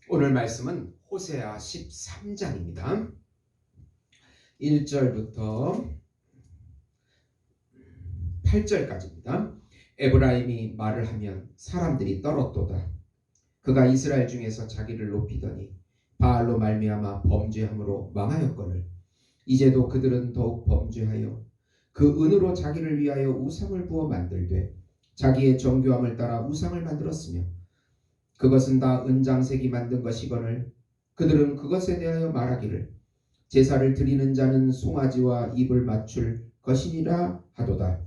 오늘 말씀은 호세아 13장입니다. 1절부터 8절까지입니다. 에브라임이 말을 하면 사람들이 떨었도다. 그가 이스라엘 중에서 자기를 높이더니 바알로 말미암아 범죄함으로 망하였거늘 이제도 그들은 더욱 범죄하여 그 은으로 자기를 위하여 우상을 부어 만들되 자기의 정교함을 따라 우상을 만들었으며 그것은 다 은장색이 만든 것이거늘 그들은 그것에 대하여 말하기를 제사를 드리는 자는 송아지와 입을 맞출 것이니라 하도다.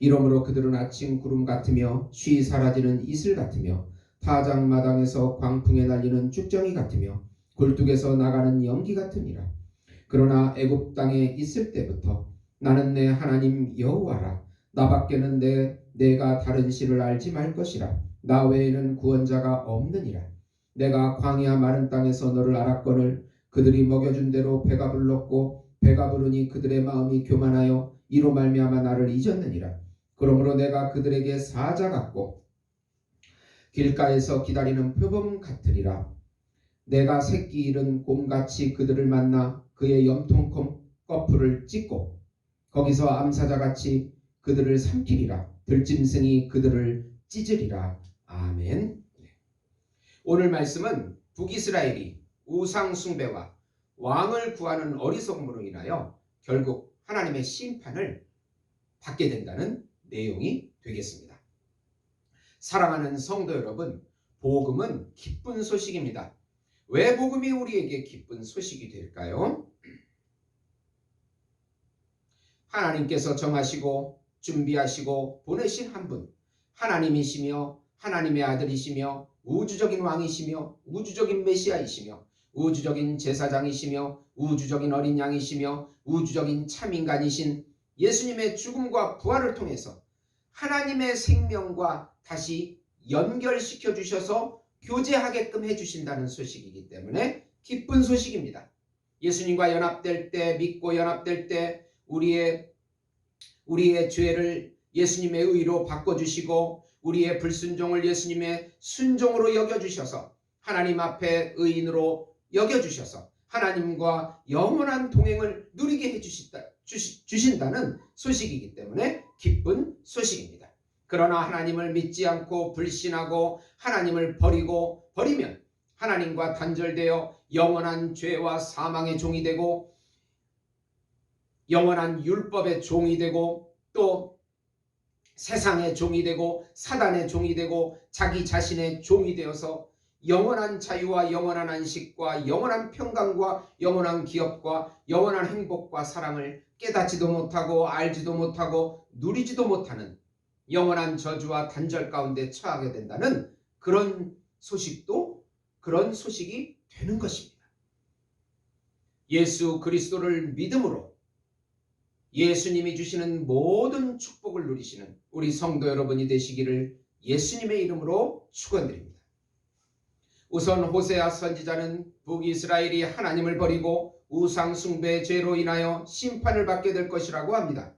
이러므로 그들은 아침 구름 같으며 쉬 사라지는 이슬 같으며 타작마당에서 광풍에 날리는 쭉정이 같으며 굴뚝에서 나가는 연기 같으니라. 그러나 애굽 땅에 있을 때부터 나는 내 하나님 여호와라. 나밖에는 내가 다른 신을 알지 말 것이라. 나 외에는 구원자가 없느니라. 내가 광야 마른 땅에서 너를 알았거늘 그들이 먹여준 대로 배가 불렀고 배가 부르니 그들의 마음이 교만하여 이로 말미암아 나를 잊었느니라. 그러므로 내가 그들에게 사자 같고 길가에서 기다리는 표범 같으리라. 내가 새끼 잃은 곰같이 그들을 만나 그의 염통 거풀을 찢고 거기서 암사자같이 그들을 삼키리라. 들짐승이 그들을 찢으리라. 아멘. 오늘 말씀은 북이스라엘이 우상 숭배와 왕을 구하는 어리석음으로 인하여 결국 하나님의 심판을 받게 된다는 내용이 되겠습니다. 사랑하는 성도 여러분, 복음은 기쁜 소식입니다. 왜 복음이 우리에게 기쁜 소식이 될까요? 하나님께서 정하시고 준비하시고 보내신 한 분, 하나님이시며 하나님의 아들이시며 우주적인 왕이시며 우주적인 메시아이시며 우주적인 제사장이시며 우주적인 어린 양이시며 우주적인 참인간이신 예수님의 죽음과 부활을 통해서 하나님의 생명과 다시 연결시켜 주셔서 교제하게끔 해주신다는 소식이기 때문에 기쁜 소식입니다. 예수님과 연합될 때, 믿고 연합될 때 우리의 죄를 예수님의 의로 바꿔주시고 우리의 불순종을 예수님의 순종으로 여겨주셔서 하나님 앞에 의인으로 여겨주셔서 하나님과 영원한 동행을 누리게 해주신다는 소식이기 때문에 기쁜 소식입니다. 그러나 하나님을 믿지 않고 불신하고 하나님을 버리면 하나님과 단절되어 영원한 죄와 사망의 종이 되고 영원한 율법의 종이 되고 또 세상의 종이 되고 사단의 종이 되고 자기 자신의 종이 되어서 영원한 자유와 영원한 안식과 영원한 평강과 영원한 기업과 영원한 행복과 사랑을 깨닫지도 못하고 알지도 못하고 누리지도 못하는 영원한 저주와 단절 가운데 처하게 된다는 그런 소식이 되는 것입니다. 예수 그리스도를 믿음으로 예수님이 주시는 모든 축복을 누리시는 우리 성도 여러분이 되시기를 예수님의 이름으로 축원드립니다. 우선 호세아 선지자는 북이스라엘이 하나님을 버리고 우상 숭배의 죄로 인하여 심판을 받게 될 것이라고 합니다.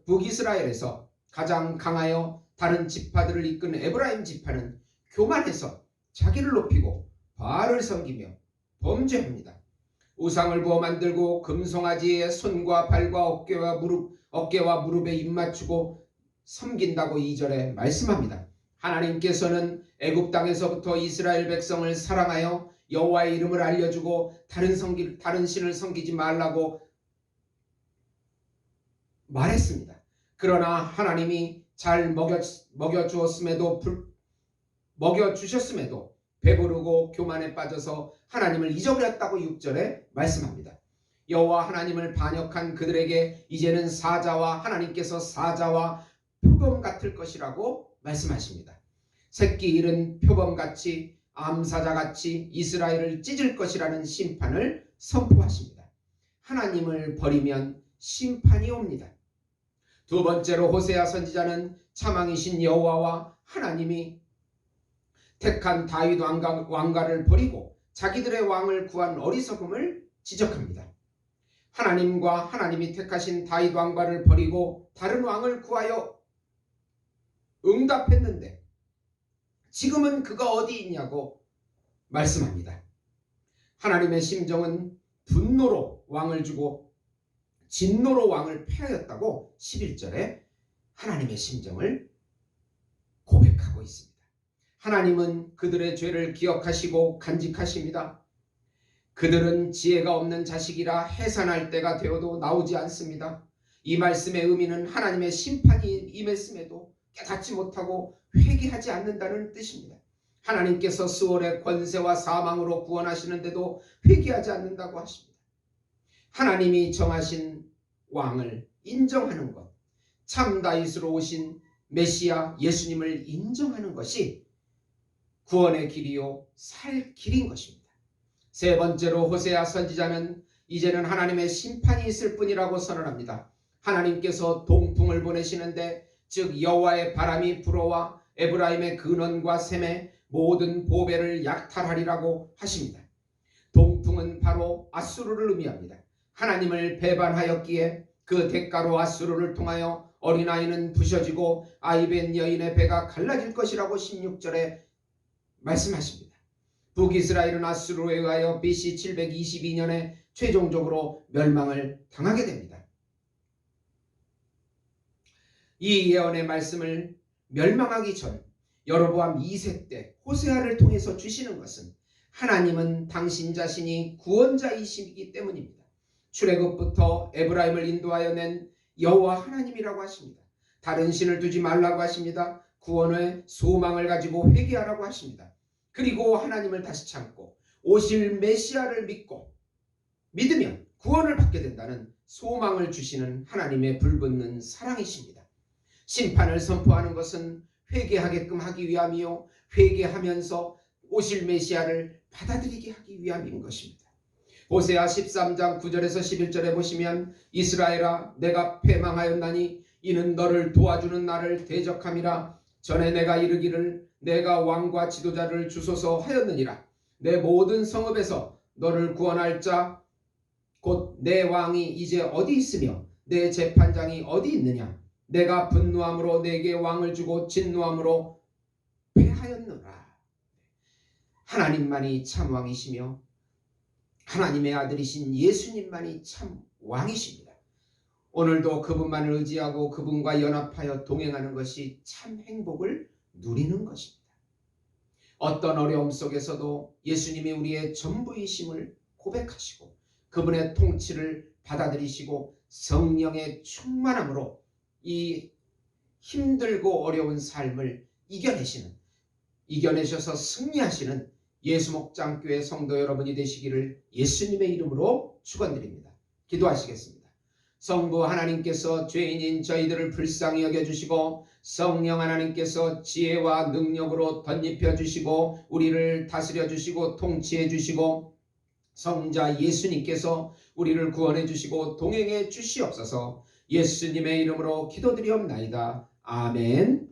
북이스라엘에서 가장 강하여 다른 지파들을 이끈 에브라임 지파는 교만해서 자기를 높이고 바알을 섬기며 범죄합니다. 우상을 부어 만들고 금송아지의 손과 발과 어깨와 무릎에 입맞추고 섬긴다고 2절에 말씀합니다. 하나님께서는 애굽 땅에서부터 이스라엘 백성을 사랑하여 여호와의 이름을 알려주고 다른 신을 섬기지 말라고 말했습니다. 그러나 하나님이 잘 먹여주셨음에도 배부르고 교만에 빠져서 하나님을 잊어버렸다고 6절에 말씀합니다. 여호와 하나님을 반역한 그들에게 이제는 하나님께서 사자와 표범 같을 것이라고 말씀하십니다. 새끼 잃은 표범같이 암사자같이 이스라엘을 찢을 것이라는 심판을 선포하십니다. 하나님을 버리면 심판이 옵니다. 두 번째로 호세아 선지자는 차망이신 여호와와 하나님이 택한 다윗 왕가를 버리고 자기들의 왕을 구한 어리석음을 지적합니다. 하나님과 하나님이 택하신 다윗 왕가를 버리고 다른 왕을 구하여 응답했는데 지금은 그가 어디 있냐고 말씀합니다. 하나님의 심정은 분노로 왕을 주고 진노로 왕을 패하였다고 11절에 하나님의 심정을 고백하고 있습니다. 하나님은 그들의 죄를 기억하시고 간직하십니다. 그들은 지혜가 없는 자식이라 해산할 때가 되어도 나오지 않습니다. 이 말씀의 의미는 하나님의 심판이 임했음에도 깨닫지 못하고 회개하지 않는다는 뜻입니다. 하나님께서 스월의 권세와 사망으로 구원하시는데도 회개하지 않는다고 하십니다. 하나님이 정하신 왕을 인정하는 것, 참 다윗으로 오신 메시아 예수님을 인정하는 것이 구원의 길이요 살 길인 것입니다. 세 번째로 호세아 선지자는 이제는 하나님의 심판이 있을 뿐이라고 선언합니다. 하나님께서 동풍을 보내시는데 즉 여호와의 바람이 불어와 에브라임의 근원과 샘의 모든 보배를 약탈하리라고 하십니다. 동풍은 바로 아수르를 의미합니다. 하나님을 배반하였기에 그 대가로 아수르를 통하여 어린아이는 부셔지고 아이벤 여인의 배가 갈라질 것이라고 16절에 말씀하십니다. 북이스라엘은 아수르에 의하여 BC 722년에 최종적으로 멸망을 당하게 됩니다. 이 예언의 말씀을 멸망하기 전 여로보암 2세 때 호세아를 통해서 주시는 것은 하나님은 당신 자신이 구원자이시기 때문입니다. 출애굽부터 에브라임을 인도하여 낸 여호와 하나님이라고 하십니다. 다른 신을 두지 말라고 하십니다. 구원의 소망을 가지고 회개하라고 하십니다. 그리고 하나님을 다시 참고 오실 메시아를 믿으면 구원을 받게 된다는 소망을 주시는 하나님의 불붙는 사랑이십니다. 심판을 선포하는 것은 회개하게끔 하기 위함이요 회개하면서 오실 메시아를 받아들이게 하기 위함인 것입니다. 호세아 13장 9절에서 11절에 보시면 이스라엘아 내가 패망하였나니 이는 너를 도와주는 나를 대적함이라. 전에 내가 이르기를 내가 왕과 지도자를 주소서 하였느니라. 내 모든 성읍에서 너를 구원할 자 곧 내 왕이 이제 어디 있으며 내 재판장이 어디 있느냐. 내가 분노함으로 내게 왕을 주고 진노함으로 패하였노라. 하나님만이 참 왕이시며 하나님의 아들이신 예수님만이 참 왕이십니다. 오늘도 그분만을 의지하고 그분과 연합하여 동행하는 것이 참 행복을 누리는 것입니다. 어떤 어려움 속에서도 예수님이 우리의 전부이심을 고백하시고 그분의 통치를 받아들이시고 성령의 충만함으로 이 힘들고 어려운 삶을 이겨내셔서 승리하시는 예수목장교회 성도 여러분이 되시기를 예수님의 이름으로 축원드립니다. 기도하시겠습니다. 성부 하나님께서 죄인인 저희들을 불쌍히 여겨주시고 성령 하나님께서 지혜와 능력으로 덧입혀 주시고 우리를 다스려 주시고 통치해 주시고 성자 예수님께서 우리를 구원해 주시고 동행해 주시옵소서. 예수님의 이름으로 기도드리옵나이다. 아멘.